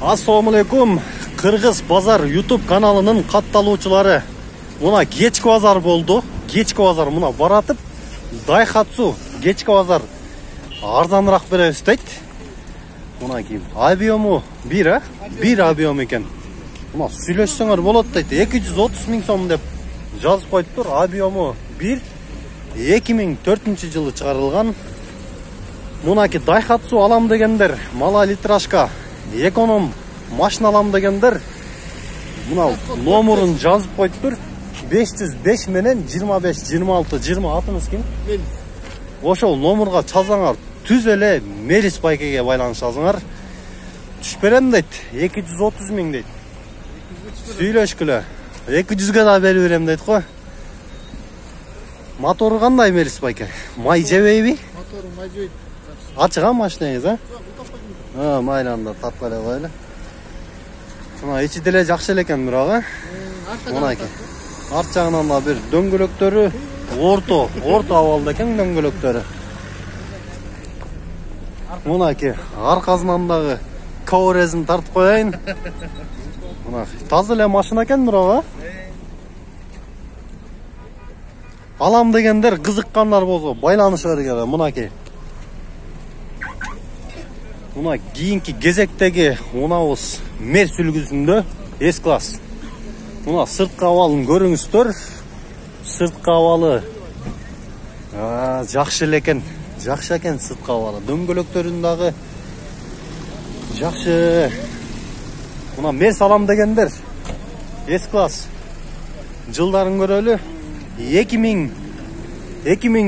Assalamu алейкум, Кыргыз базар YouTube каналынын катталуучулары. Мына кечки базар болду. Кечки базар мына баратып, Daihatsu кечки базар арзаныраак беребиз дейт. Мына кийин объему 1 объем экен. Мына сүйлөшсөңөр болот дейт. 230 миң сом деп жазып коюптур. Объему 1, 2004 жылы чыгарылган. Мунаки Daihatsu алам дегендер, мала литражка, эконом машина алам дегендер, мына номерун жазып коюптур. 505 менен 25 26 20 атыңыз ким? Ошол номерга чалсаңар, түз эле Мелис байкеге байланышасыңар. Түш берем дейт, 230 миң дейт. Сүйлөшкүлө. 200га да берем дейт го. Мотору кандай Мелис байке? Май жебейби? Мотору май жебейт. Ачыган машинаңыз, а? Майланда тапкале коелу. Мына ичи деле жакшы эле экен бирок, Мынакей. Арт жагынан да бир дөңгөлөктөрү орто абалда экен дөңгөлөктөрү. Мынакей, аркасынан дагы коврезин тартып коеюн. Мына таза эле машина экен бирок, алам дегендер кызыккандар болсо байланыша бергиле. Мынакей. Мына кийинки кезектеги унабыз Мерс үлгүсүндө S-класс. Мына сырткы абалын көрүңүздөр. Сырткы абалы жакшы экен. Жакшы экен сырткы абалы. Дөңгөлөктөрүн дагы жакшы. Мына Мерс алам дегендер S-класс. Жылдарын көрөлү. 2000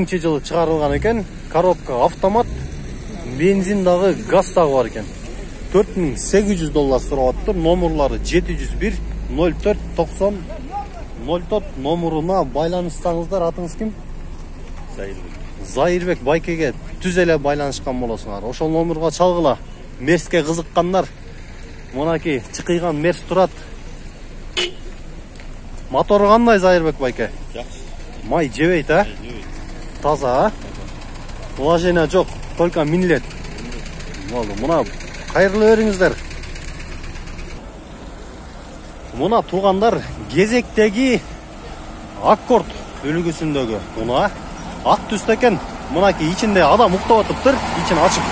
жылы чыгарылган экен. Коробка автомат. Бензин дагы, газ дагы бар экен. $4800 сурап номерлары 701 04 90 04 номеруна байланышсаңыздар. Атыңыз ким? Зайырбек байкеге түз эле байланышкан болосуңар. Ошол номерга чалгыла. Мерске кызыккандар. Мынакей чыкыйган Мерс турат. Мотору кандай Зайырбек байке? Жакшы. Май жебейт, а? Таза, а? Вложение жок. Только минлет. Болду. Мына кайрылы бериңиздер. Мына туугандар кезектеги Аккорд үлгүсүндөгү. Мына ак түстө экен. Мынакей ичинде адам уктап атыптыр. Ичин ачып.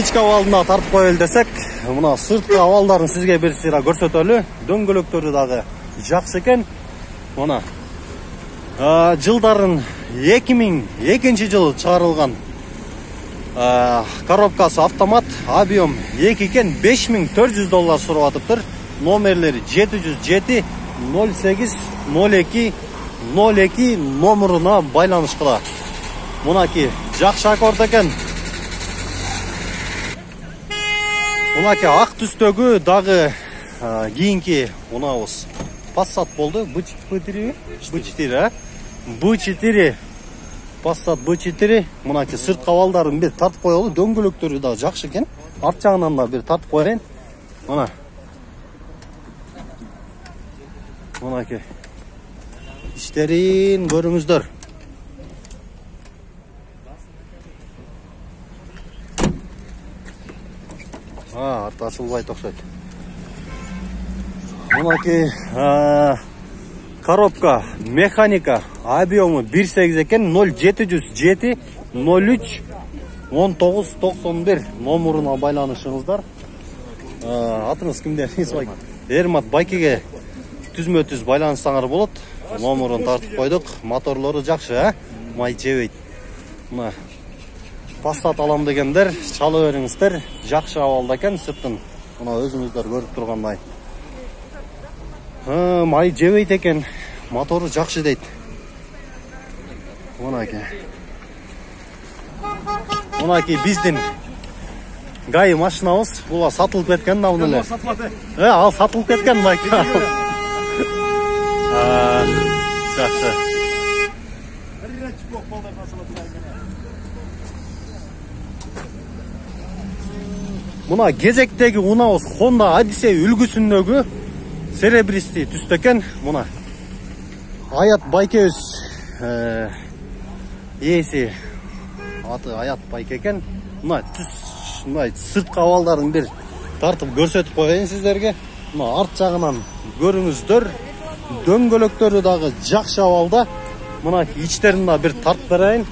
Ички абалына тартып коелу десек, мына сырткы абалдарын сизге бир сыйра көрсөтөлү. Дөңгөлөктөрү дагы жакшы экен. Мына жылдарын 2002 жылы чыгарылган. Коробкасы автомат, объем 2 экен, $5400 сурап атыптыр. Номерлери 707 08 02 02 номеруна байланышкыла. Мынакей жакшы аккорд экен. Мынакей ак түстөгү дагы кийинки унабыз Passat болду. B4, B4 Passat B4. Мынакей сырткы абалдарын бир тартып коелу. Дөңгөлөктөрү да жакшы экен. Арт жагынан да бир тартып коеюн. Мына. Мынакей. Иштерин көрүңүздөр. Арт ачылбайт окшойт. Мынакей коробка механика, объему 1.8 экен, 0707 03 19 91 номеруна байланышыңыздар. Атыңыз кимде? Эрмат байкеге түзмө-түз байланышсаңар болот. Номерун тартып койдук. Моторлору жакшы, май жебейт. Мына Passat алам дегендер чала бериңиздер. Жакшы абалда экен сыртын. Мына өзүңүздөр көрүп тургандай. Май жебейт экен. Мотору жакшы дейт. Мынакей биздин гай машинабыз. Була сатылып кеткен давно эле. Ал сатылып кеткен байке. Жакшы. Мына кезектеги унабыз Honda Odyssey үлгүсүндөгү серебристий түстө экен. Мына Аят байкебиз ээси аты Аят байке экен. Мына түз мына сырткы абалдарын бир тартып көрсөтүп коеюн сиздерге. Мына арт жагынан көрүңүздөр. Дөңгөлөктөрү дагы жакшы абалда. Мынакей ичтерин да бир тартып берейин.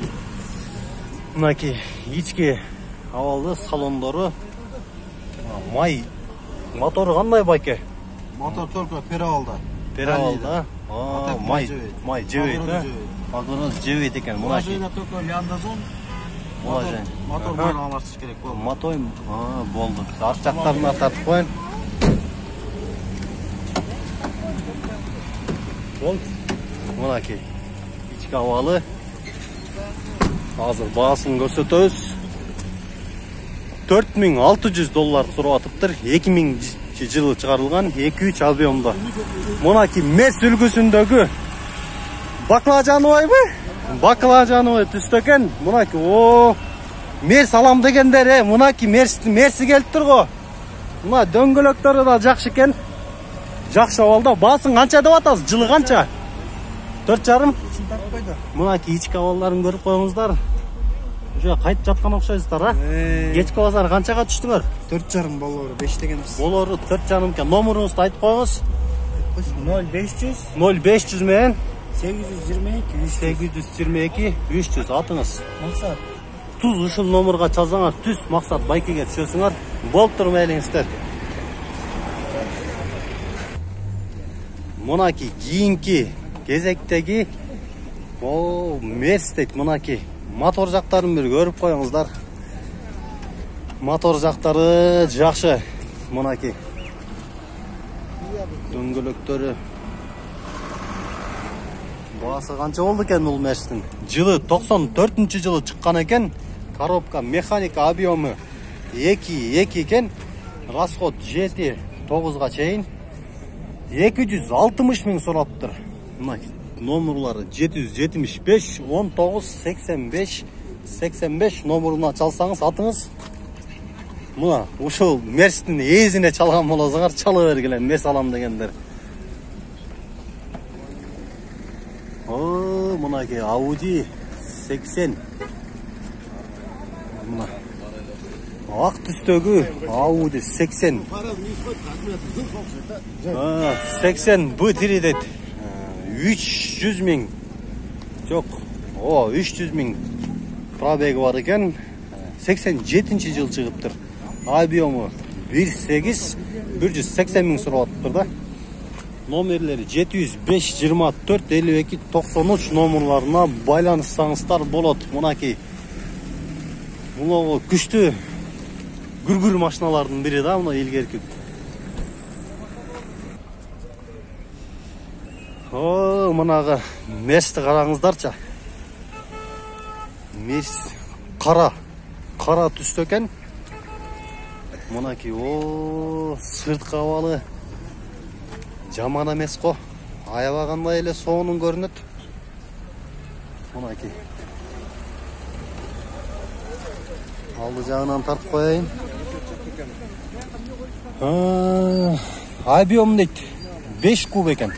Мынакей ички абалды салондору. Май мотору кандай байке? Мотор только перавалда. Перавалда. Май жебейт, а? Агороз жебейт экен. Мынакей только ляндазон. Мотор майны аларсыз керек болду. Мотор, болду. Арт жактарына тартып коеюн. Болду. Мынакей ички абалы. Азыр баасын көрсөтөбүз. $4600 сурап атыптыр. 2000-жылы чыгарылган 2.3 объемдо. Мынакей мес үлгүсүндөгү баклажановойбу? Баклажановой түстө экен. Мынакей мерс алам дегендер, мынакей мерси келиптир го. Мына дөңгөлөктөрү да жакшы экен. Жакшы абалда. Баасын канча деп атасыз? Жылы канча? 4,5. Мынакей ички абалдарын көрүп коюңуздар. Уже кайтып жаткан окшойсуздар, а? Кечки базар канчага түштүңөр? 4,5 болору 5 дегенбиз. Болору 4,5 экен. Номеруңузду айтып коюңуз. 0500 менен 822 300 атыңыз. Максат. Туз ушул номерга чалсаңар, түз максат байкеге түшөсүңөр. Болуптур мейлиңиздер. Мынакей кийинки кезектеги мерс дейт. Мынакей мотор жактарын бир көрүп коюңуздар. Мотор жактары жакшы. Мынакей дөңгөлөктөрү. Баасы канча болду экен бул мерстин? Жылы 94-жылы чыккан экен. Коробка механика объему 2 экен. Расход 7-9га чейин 260 миң сураптыр. Мынакей номерлары 775 19 85 85 номеруна чалсаңыз атыңыз. Мына ушул мерстин ээзине чалган болосуңар, чала бергиле мерс алам дегендер. Мынакей Audi 80. Мына ак түстөгү Audi 80. 80 B3 дейт. 300 миң. Жок. 300 миң пробеги бар экен. 87-жыл чыгыптыр. Объему 1.8 180 миң сурап атыптыр да. Номерлери 705 24 52 93 номерларына байланыссаңыздар болот. Мынакей мына күчтүү гүргүр машиналардын бири да, мына илгерки. Мынага мерсти караңыздарчы. Мерс кара түстө экен. Мынакей сырткы абалы жаман эмес го. Аябагандай эле соонун көрүнөт. Мынакей алды жагынан тартып коеюн. Объем дейт 5 куб экен.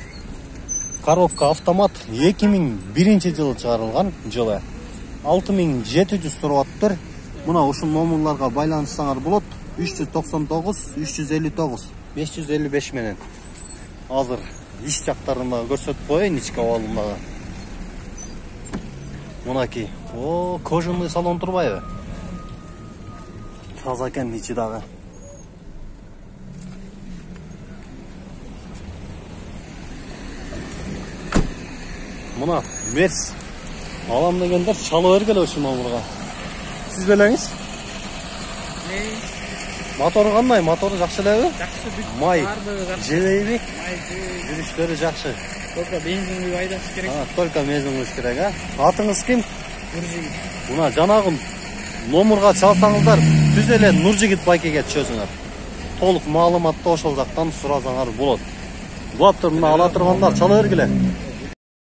Коробка автомат 2001-жылы чыгарылган. Жылы 6700 сурап атыптыр. Мына ушул номерларга байланыссаңар болот. 399 359 555 менен. Азыр иш жактарында көрсөтүп коеюн, ички абалындагы. Мынакей кожаный салон турбайбы? Таза экен ичи дагы. Мына мерс алам дегендер чала бергиле ушул номерга. Сиз белеңиз? Мотору кандай? Мотору жакшы элеби? Жакшы. Май жебейби? Жүрүштөрү жакшы. Только бензин куюп айдаш керек. Только бензин куюш керек, а? Атыңыз ким? Нуржигит. Мына жанагы номерга чалсаңыздар, түз эле Нуржигит байкеге түшөсүңөр. Толук маалыматты ошол жактан сурасаңар болот. Болуптур, мына ала тургандар чала бергиле.